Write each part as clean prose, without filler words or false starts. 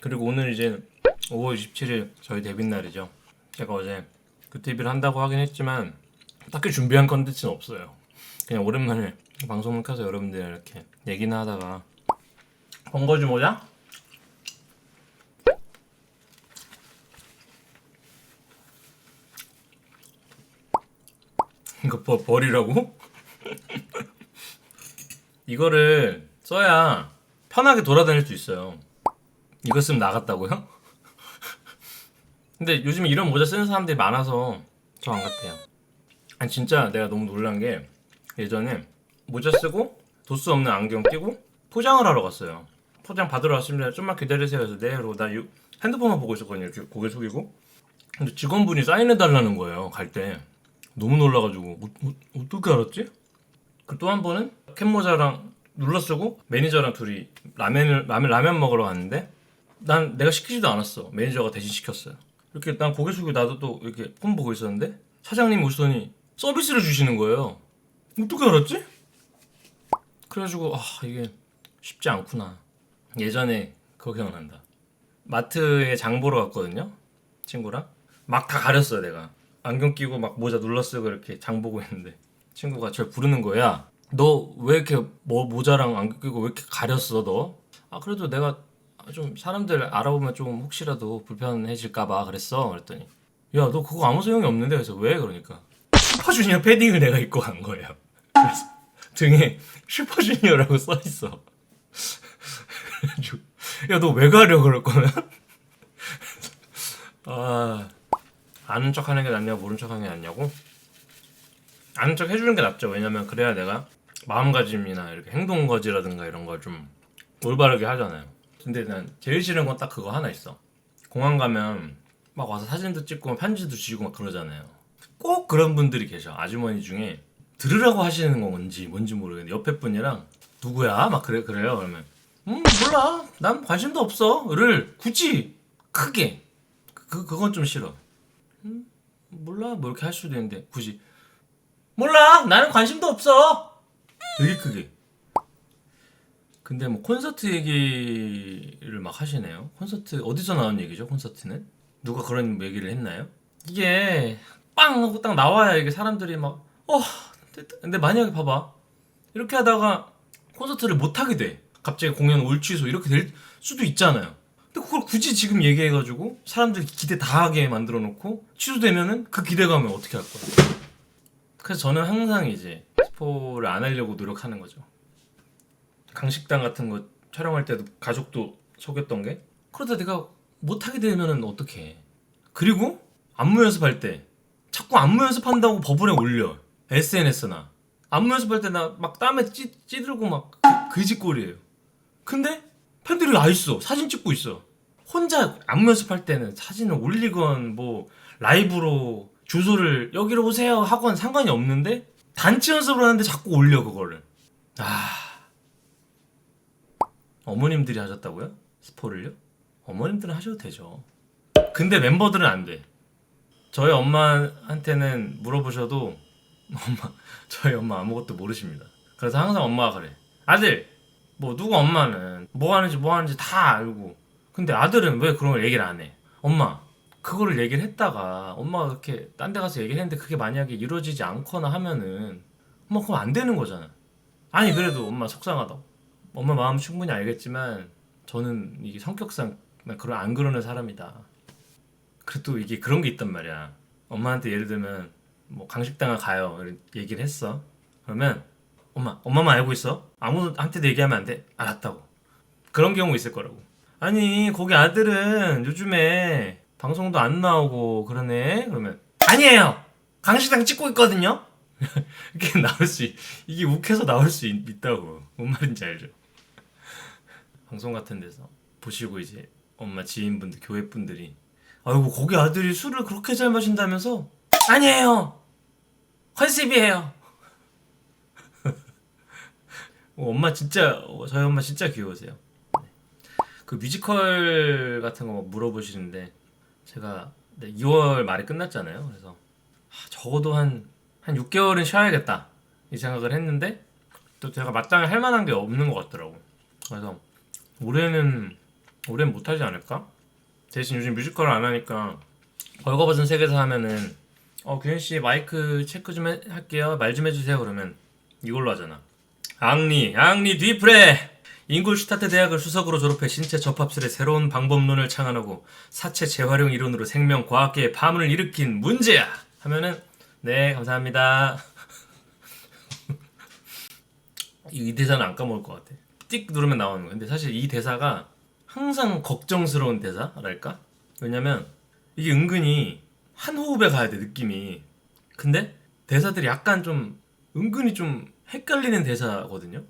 그리고 오늘 이제 5월 27일 저희 데뷔 날이죠. 제가 어제 그 TV를 한다고 하긴 했지만 딱히 준비한 컨텐츠는 없어요. 그냥 오랜만에 방송을 켜서 여러분들이랑 이렇게 얘기나 하다가 번거지 모자? 이거 버리라고? 이거를 써야 편하게 돌아다닐 수 있어요. 이거 쓰면 나갔다고요? 근데 요즘 이런 모자 쓰는 사람들이 많아서 저 안 같아요. 아니 진짜 내가 너무 놀란 게 예전에 모자 쓰고 도수 없는 안경 끼고 포장을 하러 갔어요. 포장 받으러 왔습니다. 좀만 기다리세요. 그래서 네. 그러고 나 핸드폰만 보고 있었거든요. 이렇게 고개 숙이고. 근데 직원분이 사인해달라는 거예요. 갈 때. 너무 놀라가지고 어떻게 알았지? 그 또 한 번은 캡모자랑 눌러 쓰고 매니저랑 둘이 라면 먹으러 갔는데 난 내가 시키지도 않았어. 매니저가 대신 시켰어요. 이렇게 난 고개 숙이고 나도 또 이렇게 폰 보고 있었는데 사장님이 오시더니 서비스를 주시는 거예요. 어떻게 알았지? 그래가지고 이게 쉽지 않구나. 예전에 그거 기억난다. 마트에 장 보러 갔거든요. 친구랑 막 다 가렸어요. 내가 안경 끼고 막 모자 눌러 쓰고 이렇게 장 보고 있는데 친구가 저를 부르는 거야. 너 왜 이렇게 모자랑 안경 끼고 왜 이렇게 가렸어 너? 그래도 내가 좀 사람들 알아보면 좀 혹시라도 불편해질까봐 그랬어. 그랬더니 야 너 그거 아무 소용이 없는데. 그래서 왜? 그러니까 슈퍼주니어 패딩을 내가 입고 간 거예요. 그래서 등에 슈퍼주니어라고 써있어. 야 너 왜 가려 그럴 거면? 아는 척 하는 게 낫냐고 모른 척 하는 게 낫냐고? 아는 척 해주는 게 낫죠. 왜냐면 그래야 내가 마음가짐이나 이렇게 행동거지라든가 이런 걸 좀 올바르게 하잖아요. 근데 난 제일 싫은 건 딱 그거 하나 있어. 공항 가면 막 와서 사진도 찍고 편지도 주시고 막 그러잖아요. 꼭 그런 분들이 계셔. 아주머니 중에 들으라고 하시는 건지 뭔지 모르겠는데 옆에 분이랑 누구야? 막 그래요. 그러면 몰라. 난 관심도 없어.를 굳이 크게 그건 좀 싫어. 몰라 뭐 이렇게 할 수도 있는데 굳이 몰라 나는 관심도 없어 되게 크게. 근데 뭐 콘서트 얘기를 막 하시네요. 콘서트 어디서 나온 얘기죠? 콘서트는 누가 그런 얘기를 했나요? 이게 빵 하고 딱 나와야 이게 사람들이 막 됐다. 근데 만약에 봐봐 이렇게 하다가 콘서트를 못 하게 돼. 갑자기 공연 올 취소 이렇게 될 수도 있잖아요. 근데 그걸 굳이 지금 얘기해가지고 사람들이 기대 다 하게 만들어 놓고 취소되면은 그 기대감을 어떻게 할 거야? 그래서 저는 항상 이제 스포를 안 하려고 노력하는 거죠. 강식당 같은 거 촬영할 때도 가족도 속였던 게 그러다 내가 못하게 되면은 어떡해. 그리고 안무 연습할 때 자꾸 안무 연습한다고 버블에 올려. SNS나 안무 연습할 때 나 막 땀에 찌들고 막 그지꼴이에요. 근데 팬들이 와 있어. 사진 찍고 있어. 혼자 안무 연습할 때는 사진을 올리건 뭐 라이브로 주소를 여기로 오세요 하건 상관이 없는데 단체 연습을 하는데 자꾸 올려 그거를. 어머님들이 하셨다고요? 스포를요? 어머님들은 하셔도 되죠. 근데 멤버들은 안 돼. 저희 엄마한테는 물어보셔도 저희 엄마 아무것도 모르십니다. 그래서 항상 엄마가 그래. 아들, 뭐 누구 엄마는 뭐 하는지 다 알고. 근데 아들은 왜 그런 걸 얘기를 안 해? 엄마, 그거를 얘기를 했다가 엄마가 그렇게 딴 데 가서 얘기를 했는데 그게 만약에 이루어지지 않거나 하면은 엄마 그럼 안 되는 거잖아. 아니 그래도 엄마 속상하다고. 엄마 마음 충분히 알겠지만 저는 이게 성격상 그런 안 그러는 사람이다. 그래도 이게 그런 게 있단 말이야. 엄마한테 예를 들면 뭐 강식당을 가요. 얘기를 했어. 그러면 엄마만 알고 있어? 아무한테도 얘기하면 안 돼. 알았다고. 그런 경우 있을 거라고. 아니 거기 아들은 요즘에 방송도 안 나오고 그러네. 그러면 아니에요. 강식당 찍고 있거든요. 이렇게 이게 욱해서 나올 수 있다고. 뭔 말인지 알죠? 방송 같은 데서 보시고 이제 엄마 지인분들 교회분들이 아이고 거기 아들이 술을 그렇게 잘 마신다면서 아니에요 컨셉이에요. 저희 엄마 진짜 귀여우세요. 그 뮤지컬 같은 거 물어보시는데 제가 2월 말에 끝났잖아요. 그래서 적어도 한 6개월은 쉬어야겠다 이 생각을 했는데 또 제가 마땅히 할 만한 게 없는 것 같더라고. 그래서 올해는 올해는 못하지 않을까? 대신 요즘 뮤지컬을 안 하니까 벌거벗은 세계사 하면은 규현씨 마이크 체크 좀 할게요, 말 좀 해주세요 그러면 이걸로 하잖아. 앙리 뒤프레! 잉굴슈타트 대학을 수석으로 졸업해 신체 접합술의 새로운 방법론을 창안하고 사체 재활용 이론으로 생명 과학계의 파문을 일으킨 문제야! 하면은 네 감사합니다. 이 대사는 안 까먹을 것 같아. 띡 누르면 나오는 거야. 근데 사실 이 대사가 항상 걱정스러운 대사랄까? 왜냐면 이게 은근히 한 호흡에 가야 돼 느낌이. 근데 대사들이 약간 좀 은근히 좀 헷갈리는 대사거든요.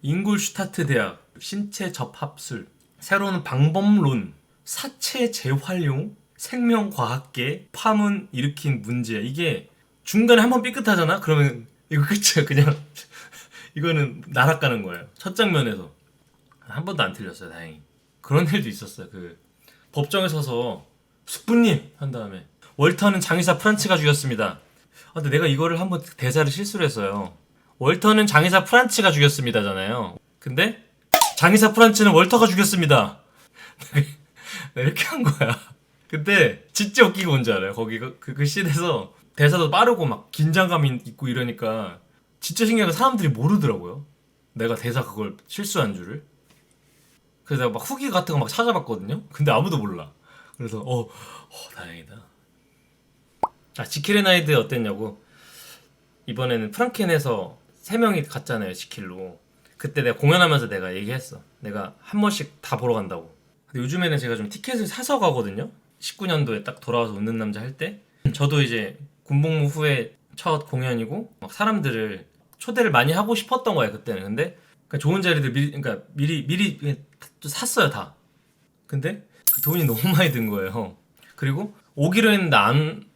잉굴슈타트 대학, 신체 접합술, 새로운 방법론, 사체 재활용, 생명과학계, 파문 일으킨 문제. 이게 중간에 한번 삐끗하잖아? 그러면 이거 끝이야. 그냥 이거는 날아가는 거예요. 첫 장면에서. 한 번도 안 틀렸어요, 다행히. 그런 일도 있었어요. 그 법정에 서서 숙부님 한 다음에 월터는 장의사 프란츠가 죽였습니다. 근데 내가 이거를 한번 대사를 실수를 했어요. 월터는 장의사 프란츠가 죽였습니다잖아요. 근데 장의사 프란츠는 월터가 죽였습니다. 이렇게 한 거야. 근데 진짜 웃기고 뭔지 알아요? 거기 그 씬에서 대사도 빠르고 막 긴장감이 있고 이러니까 진짜 신기한 건 사람들이 모르더라고요. 내가 대사 그걸 실수한 줄을. 그래서 내가 막 후기 같은 거 막 찾아봤거든요. 근데 아무도 몰라. 그래서 다행이다. 지킬의 나이드 어땠냐고. 이번에는 프랑켄에서 3명이 갔잖아요, 지킬로. 그때 내가 공연하면서 내가 얘기했어. 내가 한 번씩 다 보러 간다고. 근데 요즘에는 제가 좀 티켓을 사서 가거든요. 19년도에 딱 돌아와서 웃는 남자 할 때. 저도 이제 군복무 후에 첫 공연이고 막 사람들을 초대를 많이 하고 싶었던 거야 그때는. 근데 그러니까 좋은 자리들 미리 또 샀어요 다. 근데 그 돈이 너무 많이 든 거예요. 그리고 오기로 했는데 안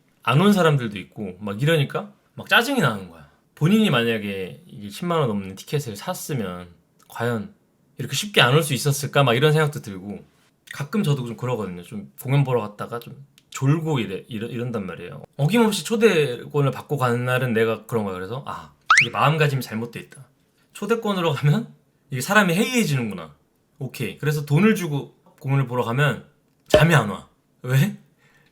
온 사람들도 있고 막 이러니까 막 짜증이 나는 거야. 본인이 만약에 이게 10만 원 넘는 티켓을 샀으면 과연 이렇게 쉽게 안 올 수 있었을까 막 이런 생각도 들고. 가끔 저도 좀 그러거든요. 좀 공연 보러 갔다가 좀 졸고 이런단 말이에요. 어김없이 초대권을 받고 가는 날은 내가 그런 거야. 그래서 이게 마음가짐이 잘못돼 있다. 초대권으로 가면 이게 사람이 해이해지는구나. 오케이. 그래서 돈을 주고 공연을 보러 가면 잠이 안 와. 왜?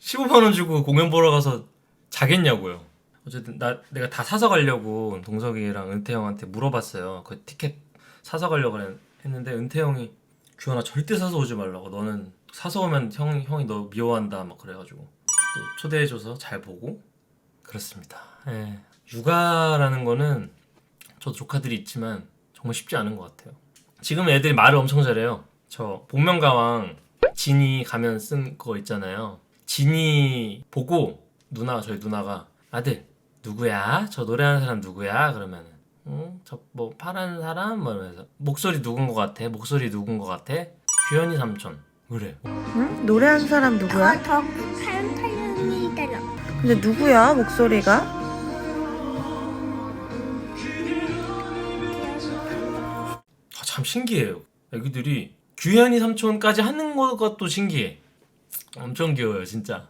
15만 원 주고 공연 보러 가서 자겠냐고요. 어쨌든 내가 다 사서 가려고 동석이랑 은태 형한테 물어봤어요. 그 티켓 사서 가려고 했는데 은태 형이 규현아 절대 사서 오지 말라고. 너는 사서 오면 형이 너 미워한다 막 그래가지고 또 초대해줘서 잘 보고 그렇습니다. 예. 육아라는 거는 저도 조카들이 있지만 정말 쉽지 않은 것 같아요. 지금 애들이 말을 엄청 잘해요. 저 복면가왕 진이 가면 쓴 거 있잖아요. 진이 보고 저희 누나가 아들 누구야? 저 노래하는 사람 누구야? 그러면은 저 뭐 파란 사람? 뭐 이러면서 목소리 누군 거 같아? 목소리 누군 거 같아? 규현이 삼촌 그래. 응? 노래하는 사람 누구야? 더 팔팔이 달라. 근데 누구야 목소리가? 참 신기해요. 애기들이 규현이 삼촌까지 하는 것도 신기해. 엄청 귀여워요 진짜.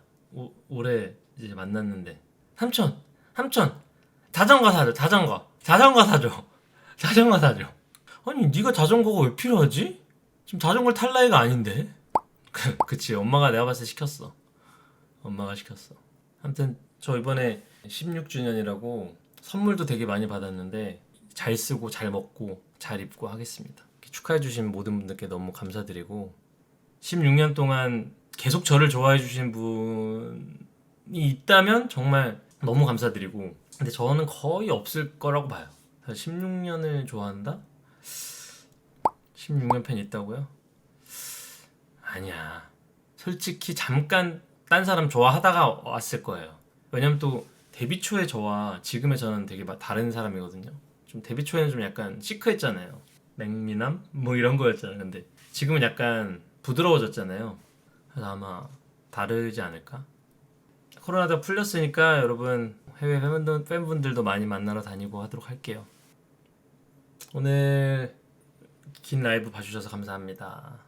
올해 이제 만났는데 삼촌 자전거 사줘. 자전거 사줘. 아니 네가 자전거가 왜 필요하지? 지금 자전거를 탈 나이가 아닌데. 그치 엄마가 내가 봤을 때 시켰어. 엄마가 시켰어. 아무튼 저 이번에 16주년이라고 선물도 되게 많이 받았는데 잘 쓰고 잘 먹고 잘 입고 하겠습니다. 축하해주신 모든 분들께 너무 감사드리고 16년 동안 계속 저를 좋아해주신 분이 있다면 정말 너무 감사드리고, 근데 저는 거의 없을 거라고 봐요. 16년을 좋아한다? 16년 팬 있다고요? 아니야. 솔직히 잠깐 딴 사람 좋아하다가 왔을 거예요. 왜냐면 또 데뷔 초에 저와 지금의 저는 되게 다른 사람이거든요. 좀 데뷔 초에는 좀 약간 시크했잖아요. 맹미남? 뭐 이런 거였잖아요. 근데 지금은 약간 부드러워졌잖아요. 그래서 아마 다르지 않을까? 코로나가 풀렸으니까 여러분 해외 팬분들도 많이 만나러 다니고 하도록 할게요. 오늘 긴 라이브 봐주셔서 감사합니다.